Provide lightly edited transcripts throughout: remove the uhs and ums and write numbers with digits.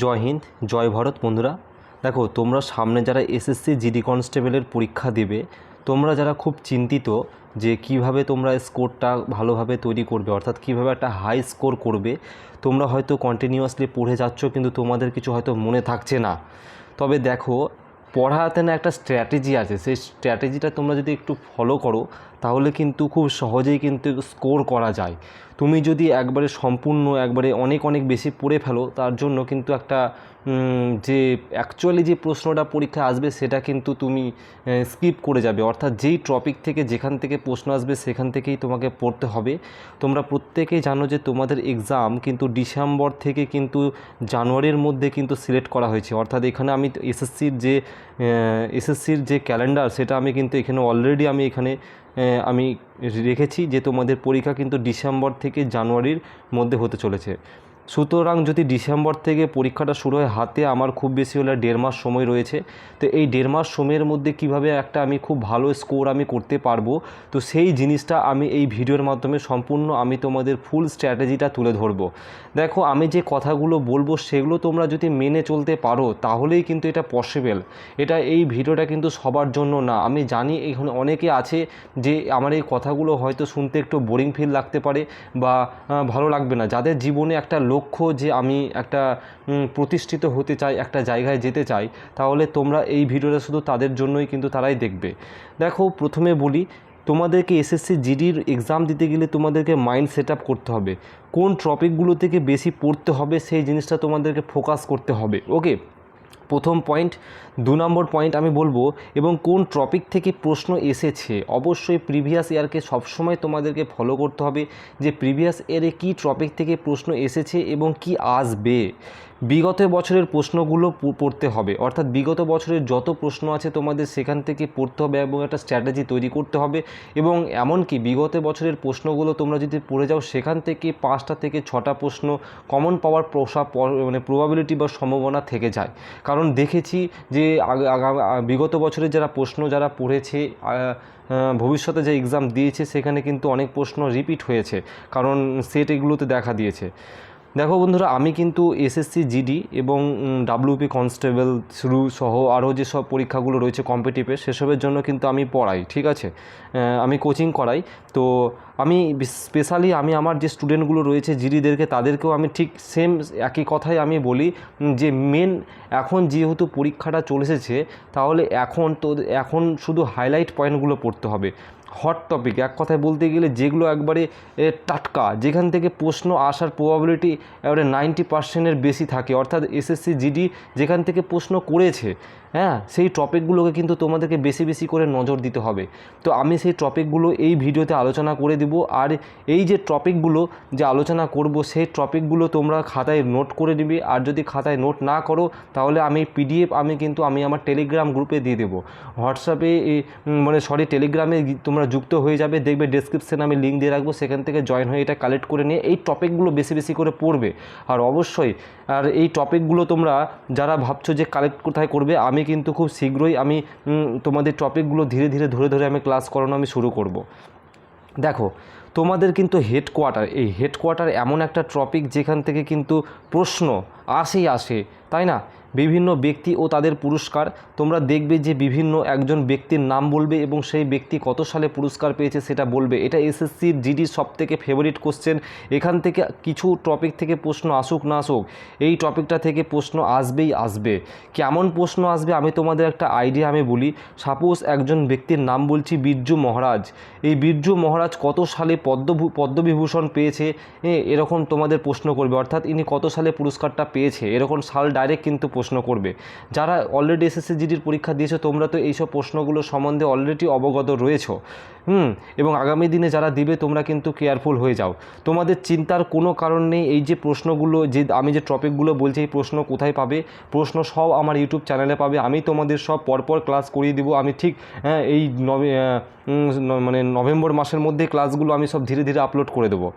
জয় হিন্দ, জয় ভারত বন্ধুরা। দেখো, তোমরা সামনে যারা এসএসসি জিডি কনস্টেবলের পরীক্ষা দেবে, তোমরা যারা খুব চিন্তিত যে কিভাবে তোমরা স্কোরটা ভালোভাবে তৈরি করবে, অর্থাৎ কিভাবে একটা হাই স্কোর করবে। তোমরা হয়তো কন্টিনিউয়াসলি পড়ে যাচ্ছ, কিন্তু তোমাদের কিছু হয়তো মনে থাকছে না। তবে দেখো, পড়াতে না একটা স্ট্র্যাটেজি আছে, সেই স্ট্র্যাটেজিটা তোমরা যদি একটু ফলো করো তাহলে কিন্তু খুব সহজেই কিন্তু স্কোর করা যায়। তুমি যদি একবারে সম্পূর্ণ একবারে অনেক অনেক বেশি পড়ে ফেলো, তার জন্য কিন্তু একটা যে অ্যাকচুয়ালি যে প্রশ্নটা পরীক্ষা আসবে সেটা কিন্তু তুমি স্কিপ করে যাবে। অর্থাৎ যেই টপিক থেকে যেখান থেকে প্রশ্ন আসবে সেখান থেকেই তোমাকে পড়তে হবে। তোমরা প্রত্যেকেই জানো যে তোমাদের এক্সাম কিন্তু ডিসেম্বর থেকে কিন্তু জানুয়ারির মধ্যে কিন্তু সিলেক্ট করা হয়েছে। অর্থাৎ এখানে আমি এসএসসির যে ক্যালেন্ডার সেটা আমি কিন্তু এখানে অলরেডি আমি রেখেছি যে তোমাদের পরীক্ষা কিন্তু ডিসেম্বর থেকে জানুয়ারির মধ্যে হতে চলেছে। সুতরাং যদি ডিসেম্বর থেকে পরীক্ষাটা শুরু হয়, হাতে আমার খুব বেশি হলে 1.5 মাস সময় রয়েছে। তো এই 1.5 মাস সময়ের মধ্যে কিভাবে একটা আমি খুব ভালো স্কোর আমি করতে পারবো, তো সেই জিনিসটা আমি এই ভিডিওর মাধ্যমে সম্পূর্ণ আমি তোমাদের ফুল স্ট্র্যাটেজিটা তুলে ধরবো। দেখো, আমি যে কথাগুলো বলবো সেগুলো তোমরা যদি মেনে চলতে পারো তাহলেই কিন্তু এটা পসিবল। এই ভিডিওটা কিন্তু সবার জন্য না। আমি জানি এখানে অনেকে আছে যে আমার এই কথাগুলো হয়তো শুনতে একটু বোরিং ফিল লাগতে পারে বা ভালো লাগবে না। যাদের জীবনে একটা লক্ষ্য যে আমি একটা প্রতিষ্ঠিত হতে চাই, একটা জায়গায় যেতে চাই, তাহলে তোমরা এই ভিডিওটা শুধু তাদের জন্যই কিন্তু তারাই দেখবে। দেখো, প্রথমে বলি, তোমাদেরকে এসএসসি জিডির এক্সাম দিতে গেলে তোমাদেরকে মাইন্ড সেট আপ করতে হবে। কোন টপিকগুলো থেকে বেশি পড়তে হবে সেই জিনিসটা তোমাদেরকে ফোকাস করতে হবে। ওকে, প্রথম পয়েন্ট। 2 নম্বর পয়েন্ট আমি বলবো, এবং কোন টপিক থেকে প্রশ্ন এসেছে। অবশ্যই প্রিভিয়াস ইয়ারকে সবসময় তোমাদেরকে ফলো করতে হবে যে প্রিভিয়াস ইয়ারে কী টপিক থেকে প্রশ্ন এসেছে এবং কি আসবে। বিগত বছরের প্রশ্নগুলো পড়তে হবে, অর্থাৎ বিগত বছরের যত প্রশ্ন আছে তোমাদের সেখান থেকে পড়তে হবে এবং একটা স্ট্র্যাটেজি তৈরি করতে হবে। এবং এমনকি বিগত বছরের প্রশ্নগুলো তোমরা যদি পড়ে যাও, সেখান থেকে 5টা থেকে 6টা প্রশ্ন কমন পাওয়ার প্রবাবিলিটি বা সম্ভাবনা থেকে যায়। কারণ দেখেছি যে বিগত বছরের যারা পড়েছে, ভবিষ্যতে যে এক্সাম দিয়েছে, সেখানে কিন্তু অনেক প্রশ্ন রিপিট হয়েছে, কারণ সেট এগুলোতে দেখা দিয়েছে। দেখো বন্ধুরা, আমি কিন্তু এসএসসি জিডি এবং ডাব্লিউপি কনস্টেবল শুরু সহ আরও যেসব পরীক্ষাগুলো রয়েছে কম্পিটিটিভের, সেসবের জন্য কিন্তু আমি পড়াই, ঠিক আছে, আমি কোচিং করাই। তো আমি স্পেশালি আমার যে স্টুডেন্টগুলো রয়েছে জিডিদেরকে, তাদেরকেও আমি ঠিক সেম একই কথাই আমি বলি যে মেন এখন যেহেতু পরীক্ষাটা চলে এসেছে, তাহলে এখন শুধু হাইলাইট পয়েন্টগুলো পড়তে হবে। হট টপিক, এক কথায় বলতে গেলে যেগুলো একবারে টাটকা, যেখান থেকে প্রশ্ন আসার প্রবাবিলিটি এবারে 90%-এর বেশি থাকে, অর্থাৎ এসএসসি জিডি যেখান থেকে প্রশ্ন করেছে, সেই টপিকগুলোকে কিন্তু তোমাদেরকে বেশি বেশি করে নজর দিতে হবে। তো আমি সেই টপিকগুলো এই ভিডিওতে আলোচনা করে দেব। আর এই যে টপিকগুলো যে আলোচনা করব, সেই টপিকগুলো তোমরা খাতায় নোট করে নিবে। আর যদি খাতায় নোট না করো, তাহলে আমি পিডিএফ আমি আমার টেলিগ্রাম গ্রুপে দিয়ে দেবো। হোয়াটসঅ্যাপে টেলিগ্রামে তোমরা যুক্ত হয়ে যাবে, দেখবে ডেসক্রিপশানে আমি লিঙ্ক দিয়ে রাখবো, সেখান থেকে জয়েন হয়ে এটা কালেক্ট করে নিয়ে এই টপিকগুলো বেশি বেশি করে পড়বে। আর অবশ্যই এই টপিকগুলো তোমরা যারা ভাবছো যে কালেক্ট কোথায় করবে, আমি কিন্তু খুব শীঘ্রই তোমাদের টপিকগুলো ধীরে ধীরে ধরে আমি ক্লাস করানো শুরু করব। দেখো, তোমাদের কিন্তু হেডকোয়ার্টার এমন একটা টপিক যেখান থেকে কিন্তু প্রশ্ন আসে, তাই না? বিভিন্ন ব্যক্তি ও তাদের পুরস্কার, তোমরা দেখবে যে বিভিন্ন একজন ব্যক্তির নাম বলবে এবং সেই ব্যক্তি কত সালে পুরস্কার পেয়েছে সেটা বলবে। এটা এসএসসির জিডির সবথেকে ফেভারিট কোশ্চেন। এখান থেকে কিছু টপিক থেকে প্রশ্ন আসুক না আসুক, এই টপিকটা থেকে প্রশ্ন আসবে। কেমন প্রশ্ন আসবে আমি তোমাদের একটা আইডিয়া আমি বলি। সাপোজ একজন ব্যক্তির নাম বলছি, বিরজু মহারাজ। এই বিরজু মহারাজ কত সালে পদ্মবিভূষণ পেয়েছে, এরকম তোমাদের প্রশ্ন করবে। অর্থাৎ ইনি কত সালে পুরস্কারটা পেয়েছে, এরকম সাল ডাইরেক্ট কিন্তু প্রশ্ন করবে। যারা অলরেডি এসএসসি জিডির পরীক্ষা দিয়েছো, তোমরা তো এইসব প্রশ্নগুলো সম্বন্ধে অলরেডি অবগত রয়েছো। এবং আগামী দিনে যারা দিবে, তোমরা কিন্তু কেয়ারফুল হয়ে যাও। তোমাদের চিন্তার কোনো কারণ নেই। এই যে প্রশ্নগুলো, আমি যে টপিকগুলো বলছি, এই প্রশ্ন কোথায় পাবে? প্রশ্ন সব আমার ইউটিউব চ্যানেলে পাবে। আমি তোমাদের সব পরপর ক্লাস করিয়ে দেবো। আমি ঠিক এই নভেম্বর মাসের মধ্যে ক্লাসগুলো আমি সব ধীরে ধীরে আপলোড করে দেবো।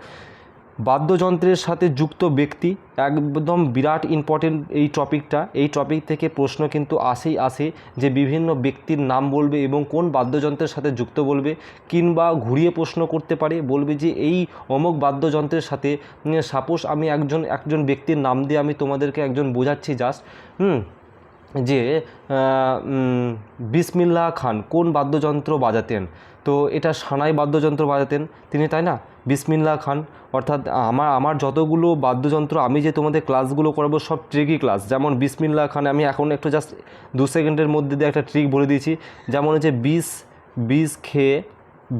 বাদ্যযন্ত্রের সাথে যুক্ত ব্যক্তি, একদম বিরাট ইম্পর্টেন্ট এই টপিকটা। এই টপিক থেকে প্রশ্ন কিন্তু আসে যে বিভিন্ন ব্যক্তির নাম বলবে এবং কোন বাদ্যযন্ত্রের সাথে যুক্ত বলবে, কিংবা ঘুরিয়ে প্রশ্ন করতে পারে, বলবে যে এই অমুক বাদ্যযন্ত্রের সাথে, সাপোজ আমি একজন ব্যক্তির নাম দিয়ে আমি তোমাদেরকে একজন বোঝাচ্ছি জাস্ট, যে বিসমিল্লাহ খান কোন বাদ্যযন্ত্র বাজাতেন, তো এটা সানাই বাদ্যযন্ত্র বাজাতেন তিনি, তাই না? বিসমিল্লাহ খান, অর্থাৎ আমার যতগুলো বাদ্যযন্ত্র আমি যে তোমাদের ক্লাসগুলো করাবো সব ট্রিকই ক্লাস। যেমন বিসমিল্লাহ খান আমি এখন একটু জাস্ট 2 সেকেন্ডের মধ্যে দিয়ে একটা ট্রিক বলে দিয়েছি, যেমন হচ্ছে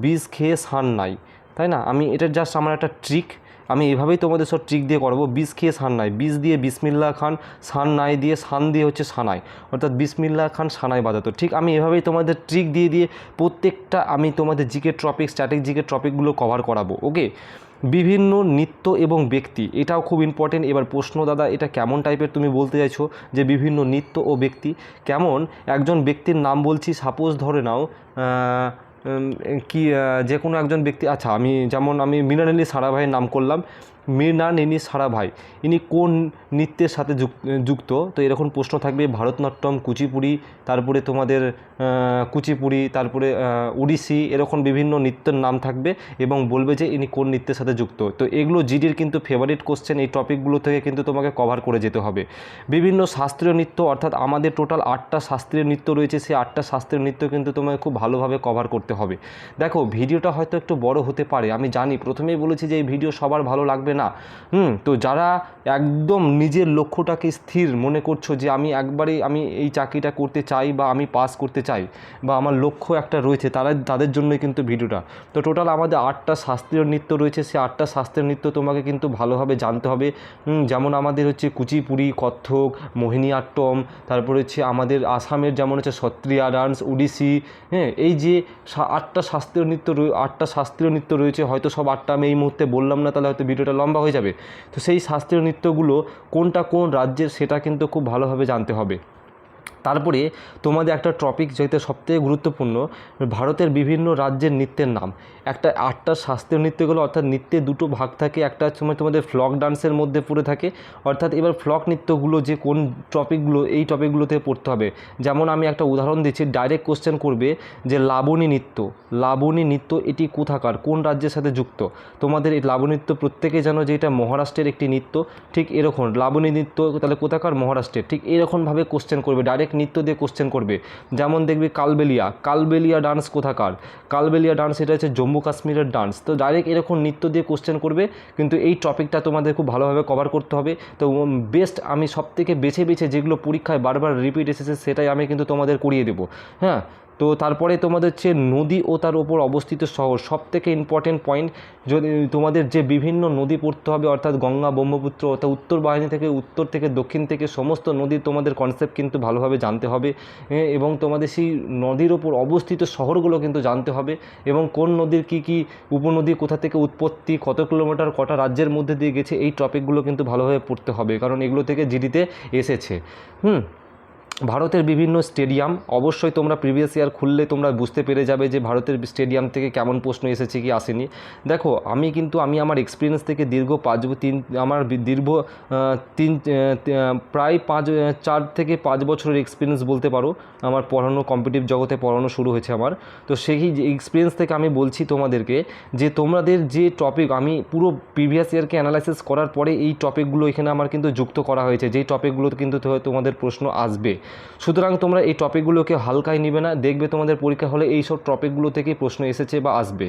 বিষ খেয়ে সান নাই, তাই না? আমি এটা জাস্ট আমার একটা ট্রিক, আমি এভাবেই তোমাদের সব ট্রিক দিয়ে করাবো। বিষ খেয়ে সান নাই, বিষ দিয়ে বিসমিল্লাহ খান, সান নাই দিয়ে সান দিয়ে হচ্ছে সানাই, অর্থাৎ বিসমিল্লাহ খান সানাই বাজাতো। ঠিক আমি এভাবেই তোমাদের ট্রিক দিয়ে প্রত্যেকটা আমি তোমাদের জিকে টপিক, স্ট্যাটিক জিকে টপিকগুলো কভার করাবো। ওকে, বিভিন্ন নৃত্য এবং ব্যক্তি, এটাও খুব ইম্পর্টেন্ট। এবার প্রশ্ন, দাদা এটা কেমন টাইপের তুমি বলতে চাইছো, যে বিভিন্ন নৃত্য ও ব্যক্তি কেমন? একজন ব্যক্তির নাম বলছি, সাপোজ ধরে নাও যে কোনো একজন ব্যক্তি, আচ্ছা আমি মৃণালিনী সারাভাইয়ের নাম করলাম, মৃণালিনী সারাভাই, ইনি কোন নৃত্যের সাথে যুক্ত? তো এরকম প্রশ্ন থাকবে, ভারতনাট্যম, কুচিপুড়ি, তারপরে তোমাদের কুচিপুড়ি, তারপরে ওড়িশি, এরকম বিভিন্ন নৃত্যের নাম থাকবে এবং বলবে যে ইনি কোন নৃত্যের সাথে যুক্ত। তো এগুলো জিডির কিন্তু ফেভারিট কোশ্চেন, এই টপিকগুলো থেকে কিন্তু তোমাকে কভার করে যেতে হবে। বিভিন্ন শাস্ত্রীয় নৃত্য, অর্থাৎ আমাদের টোটাল 8টা শাস্ত্রীয় নৃত্য রয়েছে, সেই 8টা শাস্ত্রীয় নৃত্য কিন্তু তোমাকে খুব ভালোভাবে কভার করতে হবে। দেখো ভিডিওটা হয়তো একটু বড় হতে পারে, আমি জানি, প্রথমেই বলেছি যে এই ভিডিও সবার ভালো লাগবে না, তো যারা একদম নিজের লক্ষ্যটাকে স্থির মনে করছো যে আমি এই চাকরিটা করতে চাই বা আমি পাস করতে চাই বা আমার লক্ষ্য একটা রয়েছে, তাদের জন্যই কিন্তু ভিডিওটা। তো টোটাল আমাদের 8টা শাস্ত্রীয় নৃত্য রয়েছে, সেই 8টা শাস্ত্রীয় নৃত্য তোমাকে কিন্তু ভালোভাবে জানতে হবে। যেমন আমাদের হচ্ছে কুচিপুড়ি, কত্থক, মোহিনীআট্টম, তারপরে হচ্ছে আমাদের আসামের যেমন হচ্ছে সত্রিয়া ডান্স, ওড়িশি, এই যে 8টা শাস্ত্রীয় নৃত্য রয়েছে, হয়তো সব 8টা আমি এই মুহূর্তে বললাম না, তাহলে হয়তো ভিডিওটা লম্বা হয়ে যাবে। তো সেই শাস্ত্রীয় নৃত্যগুলো কোনটা কোন রাজ্যের সেটা কিন্তু খুব ভালোভাবে জানতে হবে। তারপরে তোমাদের একটা টপিক যেটা সবথেকে গুরুত্বপূর্ণ, ভারতের বিভিন্ন রাজ্যের নৃত্যের নাম। 8টা শাস্ত্রীয় নৃত্যগুলো, অর্থাৎ নৃত্যে দুটো ভাগ থাকে, একটা সময় তোমাদের ফ্লক ডান্সের মধ্যে পড়ে থাকে, অর্থাৎ এবার ফ্লক নৃত্যগুলো যে কোন টপিকগুলো, এই টপিকগুলোতে পড়তে হবে। যেমন আমি একটা উদাহরণ দিচ্ছি, ডাইরেক্ট কোশ্চেন করবে যে লাবণী নৃত্য এটি কোথাকার, কোন রাজ্যের সাথে যুক্ত? তোমাদের এই লাবণী নৃত্য প্রত্যেকে জানো যে এটা মহারাষ্ট্রের একটি নৃত্য, ঠিক এরকম লাবণী নৃত্য তাহলে কোথাকার? মহারাষ্ট্রের। ঠিক এরকমভাবে কোশ্চেন করবে, ডাইরেক্ট নৃত্য দিয়ে কোশ্চেন করবে। যেমন দেখবে কালবেলিয়া ডান্স কোথাকার? কালবেলিয়া ডান্স এটা হচ্ছে জম্মু কাশ্মীরের ডান্স। তো ডাইরেক্ট এরকম নৃত্য দিয়ে কোশ্চেন করবে, কিন্তু এই টপিকটা তোমাদের খুব ভালোভাবে কভার করতে হবে। তো বেস্ট আমি সবথেকে বেছে যেগুলো পরীক্ষায় বারবার রিপিট এসেছে সেটাই আমি কিন্তু তোমাদের করিয়ে দেবো। হ্যাঁ, তো তারপরে তোমাদের হচ্ছে নদী ও তার ওপর অবস্থিত শহর, সবথেকে ইম্পর্টেন্ট পয়েন্ট। যদি তোমাদের যে বিভিন্ন নদী পড়তে হবে, অর্থাৎ গঙ্গা, ব্রহ্মপুত্র, অর্থাৎ উত্তর থেকে দক্ষিণ থেকে সমস্ত নদীর তোমাদের কনসেপ্ট কিন্তু ভালোভাবে জানতে হবে, এবং তোমাদের সেই নদীর ওপর অবস্থিত শহরগুলো কিন্তু জানতে হবে, এবং কোন নদীর কী উপনদী, কোথা থেকে উৎপত্তি, কত কিলোমিটার, কটা রাজ্যের মধ্যে দিয়ে গেছে, এই টপিকগুলো কিন্তু ভালোভাবে পড়তে হবে, কারণ এগুলো থেকে জিডিতে এসেছে। ভারতের বিভিন্ন স্টেডিয়াম, অবশ্যই তোমরা প্রিভিয়াস ইয়ার খুললে তোমরা বুঝতে পেরে যাবে যে ভারতের স্টেডিয়াম থেকে কেমন প্রশ্ন এসেছে কি আসেনি। দেখো আমি আমার এক্সপিরিয়েন্স থেকে প্রায় 4 থেকে 5 বছরের এক্সপিরিয়েন্স বলতে পারো, আমার পড়ানো, কম্পিটিটিভ জগতে পড়ানো শুরু হয়েছে আমার। তো সেই এক্সপিরিয়েন্স থেকে আমি বলছি তোমাদেরকে যে তোমাদের যে টপিক, আমি পুরো প্রিভিয়াস ইয়ারকে অ্যানালাইসিস করার পরে এই টপিকগুলো এখানে আমার কিন্তু যুক্ত করা হয়েছে, যেই টপিকগুলো কিন্তু তোমাদের প্রশ্ন আসবে। সুতরাং তোমরা এই টপিকগুলোকে হালকায় নিবে না, দেখবে তোমাদের পরীক্ষা হলে এই সব টপিকগুলো থেকেই প্রশ্ন এসেছে বা আসবে।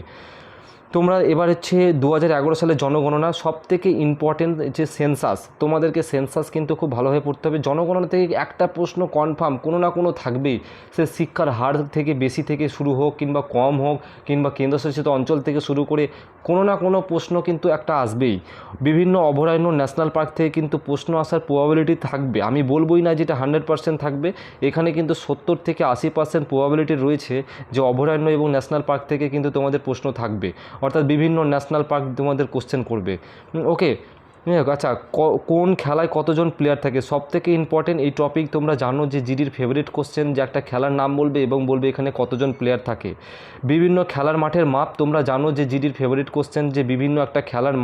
তোমরা এবার হচ্ছে 2011 সালে জনগণনা, সবথেকে ইম্পর্টেন্ট যে সেন্সাস, তোমাদেরকে সেন্সাস কিন্তু খুব ভালোভাবে পড়তে হবে। জনগণনা থেকে একটা প্রশ্ন কনফার্ম কোনো না কোনো থাকবেই, সে শিক্ষার হার থেকে বেশি থেকে শুরু হোক কিংবা কম হোক, কিংবা কেন্দ্রশাসিত অঞ্চল থেকে শুরু করে কোনো না কোনো প্রশ্ন কিন্তু একটা আসবেই। বিভিন্ন অভয়ারণ্য, ন্যাশনাল পার্ক থেকে কিন্তু প্রশ্ন আসার প্রবাবিলিটি থাকবে, আমি বলবোই না যেটা 100% থাকবে, এখানে কিন্তু 70 থেকে 80% প্রবাবিলিটি রয়েছে যে অভয়ারণ্য এবং ন্যাশনাল পার্ক থেকে কিন্তু তোমাদের প্রশ্ন থাকবে, অর্থাৎ বিভিন্ন ন্যাশনাল পার্ক তোমাদের কোশ্চেন করবে। ওকে, আচ্ছা, কোন খেলায় কতজন প্লেয়ার থাকে, সব থেকে ইম্পর্টেন্ট এই টপিক। তোমরা জানো যে জিডির ফেভারিট কোশ্চেন, যে একটা খেলার নাম বলবে এবং বলবে এখানে কতজন প্লেয়ার থাকে। বিভিন্ন খেলার মাঠের মাপ তোমরা জানো যে জিডির ফেভারিট কোশ্চেন, যে বিভিন্ন একটা খেলার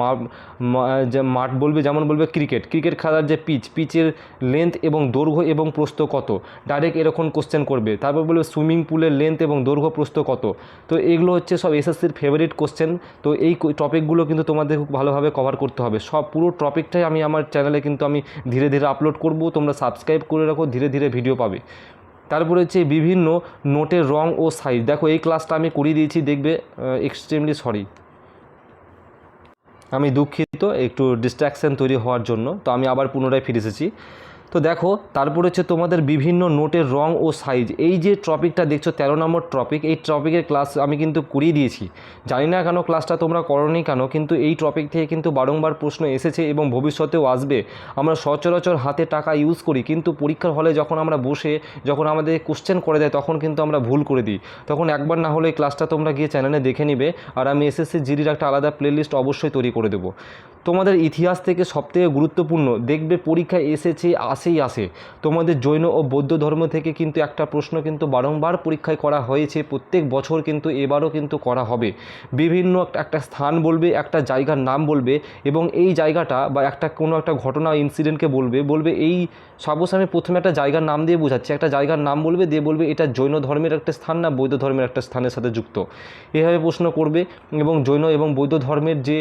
যে মাঠ বলবে, যেমন বলবে ক্রিকেট খেলার যে পিচের লেন্থ এবং দৈর্ঘ্য এবং প্রস্থ কত, ডাইরেক্ট এরকম কোশ্চেন করবে। তারপর বলবে সুইমিং পুলের লেন্থ এবং দৈর্ঘ্য প্রস্থ কত। তো এগুলো হচ্ছে সব এসএসসির ফেভারিট কোশ্চেন। তো এই টপিকগুলো কিন্তু তোমাদের খুব ভালোভাবে কভার করতে হবে। সব পুরো টপিকটাই আমি আমার চ্যানেলে কিন্তু আমি ধীরে ধীরে আপলোড করব, তোমরা সাবস্ক্রাইব করে রাখো, ধীরে ধীরে ভিডিও পাবে। তারপরে হচ্ছে বিভিন্ন নোটের রং ও সাইজ। দেখো এই ক্লাসটা আমি করিয়ে দিয়েছি, দেখবে এক্সট্রিমলি সরি, আমি দুঃখিত একটু ডিস্ট্র্যাকশান তৈরি হওয়ার জন্য। তো আমি আবার পুনরায় ফিরে এসেছি। তো দেখো তারপর হচ্ছে তোমাদের বিভিন্ন নোটের রং ও সাইজ। এই যে টপিকটা দেখছো 13 নম্বর টপিক, এই টপিকের ক্লাস আমি কিন্তু করিয়ে দিয়েছি। জানি না কেন ক্লাসটা তোমরা করোনি কেন, কিন্তু এই টপিক থেকে কিন্তু বারংবার প্রশ্ন এসেছে এবং ভবিষ্যতেও আসবে। আমরা সচরাচর হাতে টাকা ইউজ করি, কিন্তু পরীক্ষার হলে যখন আমরা বসে যখন আমাদের কোশ্চেন করে দেয় তখন কিন্তু আমরা ভুল করে দিই। তখন একবার না হলে এই ক্লাসটা তোমরা গিয়ে চ্যানেলে দেখে নিবে। আর আমি এসএসসি জিডির একটা আলাদা প্লেলিস্ট অবশ্যই তৈরি করে দেবো। তোমাদের ইতিহাস থেকে সবথেকে গুরুত্বপূর্ণ, দেখবে পরীক্ষায় এসেছে আসে। তোমাদের জৈন ও বৌদ্ধ ধর্ম থেকে কিন্তু একটা প্রশ্ন কিন্তু বারংবার পরীক্ষায় করা হয়েছে, প্রত্যেক বছর কিন্তু এবারও কিন্তু করা হবে। বিভিন্ন একটা স্থান বলবে, একটা জায়গার নাম বলবে এবং এই জায়গাটা বা কোনো একটা ঘটনা ইনসিডেন্টকে বলবে এই সাপোজ আমি প্রথমে একটা জায়গার নাম দিয়ে বোঝাচ্ছি, একটা জায়গার নাম বলবে, দিয়ে বলবে এটা জৈন ধর্মের একটা স্থান না বৌদ্ধ ধর্মের একটা স্থানের সাথে যুক্ত। এভাবে প্রশ্ন করবে এবং জৈন এবং বৌদ্ধ ধর্মের যে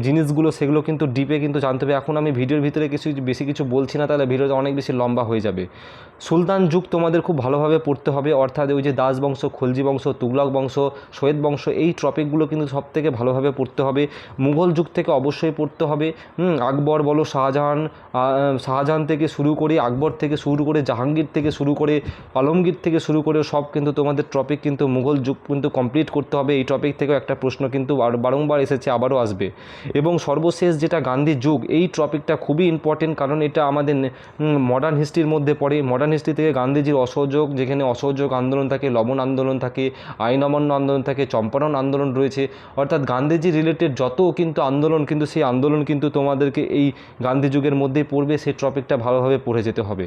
জিনিসগুলো সেগুলো কিন্তু ডিপে কিন্তু জানতে হবে। এখন আমি ভিডিওর ভিতরে বেশি কিছু বলছি না, তাহলে ভিডিওটা অনেক বেশি লম্বা হয়ে যাবে। সুলতান যুগ তোমাদের খুব ভালোভাবে পড়তে হবে, অর্থাৎ ওই যে দাস বংশ, খলজি বংশ, তুগলক বংশ, সৈয়দ বংশ, এই টপিকগুলো কিন্তু সব থেকে ভালোভাবে পড়তে হবে। মুঘল যুগ থেকে অবশ্যই পড়তে হবে। আকবর বলো, শাহজাহান থেকে শুরু করে, আকবর থেকে শুরু করে, জাহাঙ্গীর থেকে শুরু করে, আলমগীর থেকে শুরু করে সব কিন্তু তোমাদের টপিক কিন্তু মুঘল যুগ কিন্তু কমপ্লিট করতে হবে। এই টপিক থেকেও একটা প্রশ্ন কিন্তু বারংবার এসেছে, আবারও আসবে। এবং সর্বশেষ যেটা গান্ধী যুগ, এই টপিকটা খুবই ইম্পর্টেন্ট, কারণ এটা আমাদের মডার্ন হিস্ট্রির মধ্যে পড়ে। মডার্ন হিস্ট্রি থেকে গান্ধীজির অসহযোগ, যেখানে অসহযোগ আন্দোলন থাকে, লবণ আন্দোলন থাকে, আইন অমান্য আন্দোলন থাকে, চম্পারণ আন্দোলন রয়েছে, অর্থাৎ গান্ধীজি রিলেটেড যত কিন্তু আন্দোলন, কিন্তু সেই আন্দোলন কিন্তু তোমাদেরকে এই গান্ধী যুগের মধ্যেই পড়বে। সেই টপিকটা ভালোভাবে পড়ে যেতে হবে।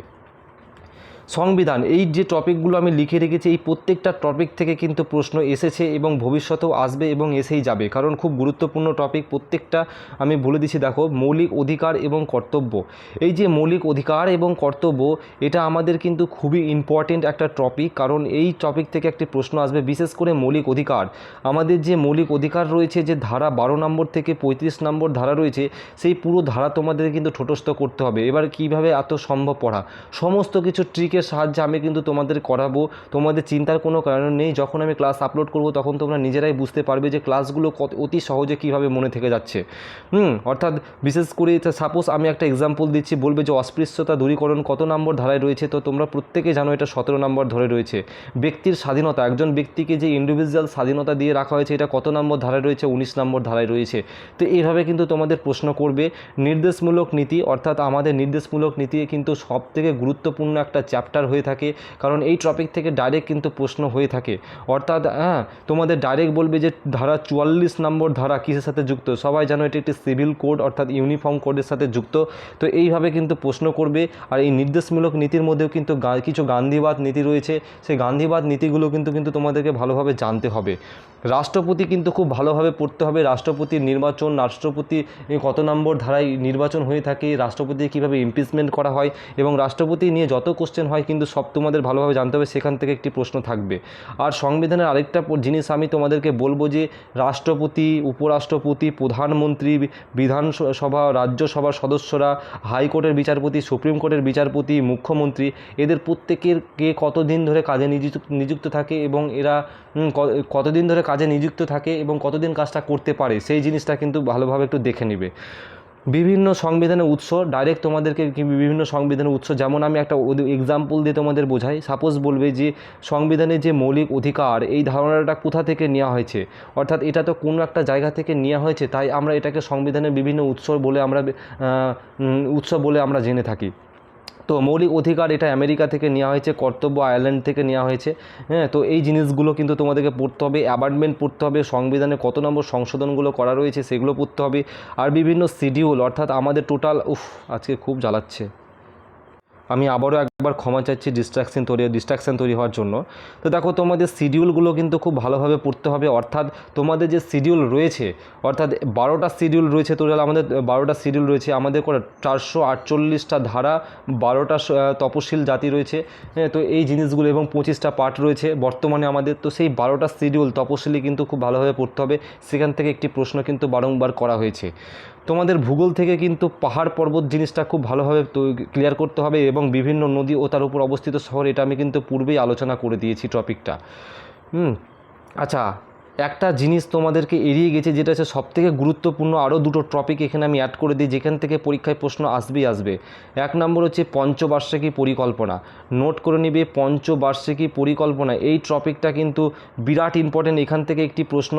সংবিধান, এই যে টপিকগুলো আমি লিখে রেখেছি, এই প্রত্যেকটা টপিক থেকে কিন্তু প্রশ্ন এসেছে এবং ভবিষ্যতেও আসবে এবং এসেই যাবে, কারণ খুব গুরুত্বপূর্ণ টপিক প্রত্যেকটা। আমি বলে দিচ্ছি, দেখো মৌলিক অধিকার এবং কর্তব্য। এই যে মৌলিক অধিকার এবং কর্তব্য, এটা আমাদের কিন্তু খুবই ইম্পর্টেন্ট একটা টপিক, কারণ এই টপিক থেকে একটি প্রশ্ন আসবে। বিশেষ করে মৌলিক অধিকার, আমাদের যে মৌলিক অধিকার রয়েছে, যে ধারা 12 নম্বর থেকে 35 নম্বর ধারা রয়েছে, সেই পুরো ধারা তোমাদের কিন্তু ঠোঁটস্থ করতে হবে। এবার কিভাবে এত সম্ভব পড়া, সমস্ত কিছু ট্রিকের সাহায্যে আমি কিন্তু তোমাদের করাবো। তোমাদের চিন্তার কোনো কারণ নেই, যখন আমি ক্লাস আপলোড করব তখন তোমরা নিজেরাই বুঝতে পারবে যে ক্লাসগুলো অতি সহজে কীভাবে মনে থেকে যাচ্ছে। অর্থাৎ বিশেষ করে সাপোজ আমি একটা এক্সাম্পল দিচ্ছি, বলবে যে অস্পৃশ্যতা দূরীকরণ কত নম্বর ধারায় রয়েছে, তো তোমরা প্রত্যেকে জানো এটা 17 নম্বর ধরে রয়েছে। ব্যক্তির স্বাধীনতা, একজন ব্যক্তিকে যে ইন্ডিভিজুয়াল স্বাধীনতা দিয়ে রাখা হয়েছে, এটা কত নম্বর ধারায় রয়েছে, 19 নম্বর ধারায় রয়েছে। তো এইভাবে কিন্তু তোমাদের প্রশ্ন করবে। নির্দেশমূলক নীতি, অর্থাৎ আমাদের নির্দেশমূলক নীতি কিন্তু সব থেকে গুরুত্বপূর্ণ একটা চ্যাপ্টার হয়ে থাকে, কারণ এই টপিক থেকে ডাইরেক্ট কিন্তু প্রশ্ন হয়ে থাকে। অর্থাৎ তোমাদের ডাইরেক্ট বলবে যে ধারা 44 নম্বর ধারা কিসের সাথে যুক্ত, সবাই জানো এটি একটি সিভিল কোড, অর্থাৎ ইউনিফর্ম কোডের সাথে যুক্ত। তো এইভাবে কিন্তু প্রশ্ন করবে। আর এই নির্দেশমূলক নীতির মধ্যেও কিন্তু কিছু গান্ধীবাদ নীতি রয়েছে, সেই গান্ধীবাদ নীতিগুলো কিন্তু তোমাদেরকে ভালোভাবে জানতে হবে। রাষ্ট্রপতি কিন্তু খুব ভালোভাবে পড়তে হবে। রাষ্ট্রপতির নির্বাচন, রাষ্ট্রপতি কত নম্বর ধারায় নির্বাচন হয়ে থাকে, রাষ্ট্রপতি কীভাবে ইমপিচমেন্ট করা হয় এবং রাষ্ট্রপতি নিয়ে যত কোশ্চেন হয় কিন্তু সব তোমাদের ভালোভাবে জানতে হবে, সেখান থেকে একটি প্রশ্ন থাকবে। আর সংবিধানের আরেকটা জিনিস আমি তোমাদেরকে বলবো যে রাষ্ট্রপতি, উপরাষ্ট্রপতি, প্রধানমন্ত্রী, বিধানসভা, রাজ্যসভার সদস্যরা, হাইকোর্টের বিচারপতি, সুপ্রিম কোর্টের বিচারপতি, মুখ্যমন্ত্রী, এদের প্রত্যেকের কে কতদিন ধরে কাজে নিযুক্ত থাকে এবং এরা কতদিন ধরে কাজে নিযুক্ত থাকে এবং কতদিন কাজটা করতে পারে, সেই জিনিসটা কিন্তু ভালোভাবে একটু দেখে নিবে। বিভিন্ন সংবিধানের উৎস, ডাইরেক্ট তোমাদেরকে বিভিন্ন সংবিধানের উৎস, যেমন আমি একটা এক্সাম্পল দিয়ে তোমাদের বোঝাই। সাপোজ বলবে যে সংবিধানের যে মৌলিক অধিকার, এই ধারণাটা কোথা থেকে নেওয়া হয়েছে, অর্থাৎ এটা তো কোনো একটা জায়গা থেকে নেওয়া হয়েছে, তাই আমরা এটাকে সংবিধানের বিভিন্ন উৎস বলে আমরা জেনে থাকি। তো মৌলিক অধিকার এটা আমেরিকা থেকে নেওয়া হয়েছে, কর্তব্য আয়ারল্যান্ড থেকে নেওয়া হয়েছে। হ্যাঁ, তো এই জিনিসগুলো কিন্তু তোমাদেরকে পড়তে হবে, অ্যামেন্ডমেন্ট পড়তে হবে, সংবিধানে কত নম্বর সংশোধনগুলো করা রয়েছে সেগুলো পড়তে হবে, আর বিভিন্ন শিডিউল, অর্থাৎ আমাদের টোটাল আজকে খুব জ্বালাচ্ছে। আমি আবারও একবার ক্ষমা চাইছি ডিস্ট্রাকশান তৈরি হওয়ার জন্য। তো দেখো, তোমাদের শিডিউলগুলো কিন্তু খুব ভালোভাবে পড়তে হবে, অর্থাৎ তোমাদের যে শিডিউল রয়েছে, অর্থাৎ 12টা শিডিউল রয়েছে, টোটাল আমাদের 12টা শিডিউল রয়েছে, আমাদের করে 448টা ধারা, 12টা তপশিল জাতি রয়েছে। হ্যাঁ, তো এই জিনিসগুলো এবং 25টা পার্ট রয়েছে বর্তমানে আমাদের। তো সেই 12টা শিডিউল তপশিলি কিন্তু খুব ভালোভাবে পড়তে হবে, সেখান থেকে একটি প্রশ্ন কিন্তু বারংবার করা হয়েছে। তোমাদের ভূগোল থেকে কিন্তু পাহাড় পর্বত জিনিসটা খুব ভালোভাবে ক্লিয়ার করতে হবে, এবং বিভিন্ন নদী ও তার উপর অবস্থিত শহর, এটা আমি কিন্তু পূর্বেই আলোচনা করে দিয়েছি টপিকটা। আচ্ছা, একটা জিনিস তোমাদেরকে এড়িয়ে গেছে, যেটা হচ্ছে সবথেকে গুরুত্বপূর্ণ। আরও দুটো টপিক এখানে আমি অ্যাড করে দিই, যেখান থেকে পরীক্ষায় প্রশ্ন আসবে। এক নম্বর হচ্ছে পঞ্চবার্ষিকী পরিকল্পনা। নোট করে নিবে, পঞ্চবার্ষিকী পরিকল্পনা এই টপিকটা কিন্তু বিরাট ইম্পর্টেন্ট, এখান থেকে একটি প্রশ্ন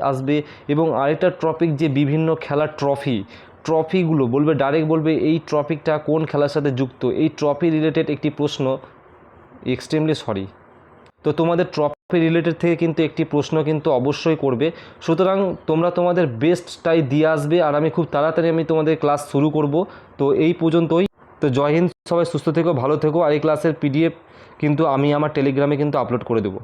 আসবে। এবং আরেকটা টপিক, যে বিভিন্ন খেলার ট্রফিগুলো বলবে, ডাইরেক্ট বলবে এই টপিকটা কোন খেলার সাথে যুক্ত, এই ট্রফি রিলেটেড একটি প্রশ্ন, এক্সট্রিমলি সরি। তো তোমাদের ট্রফি রিলেটেড থেকে কিন্তু একটি প্রশ্ন কিন্তু অবশ্যই করবে। সুতরাং তোমরা তোমাদের বেস্টটাই দিয়ে আসবে, আর আমি খুব তাড়াতাড়ি তোমাদের ক্লাস শুরু করব। তো এই পর্যন্তই। তো জয় হিন্দ, সবাই সুস্থ থেকো, ভালো থেকো। আর এই ক্লাসের PDF কিন্তু আমি আমার টেলিগ্রামে কিন্তু আপলোড করে দেবো।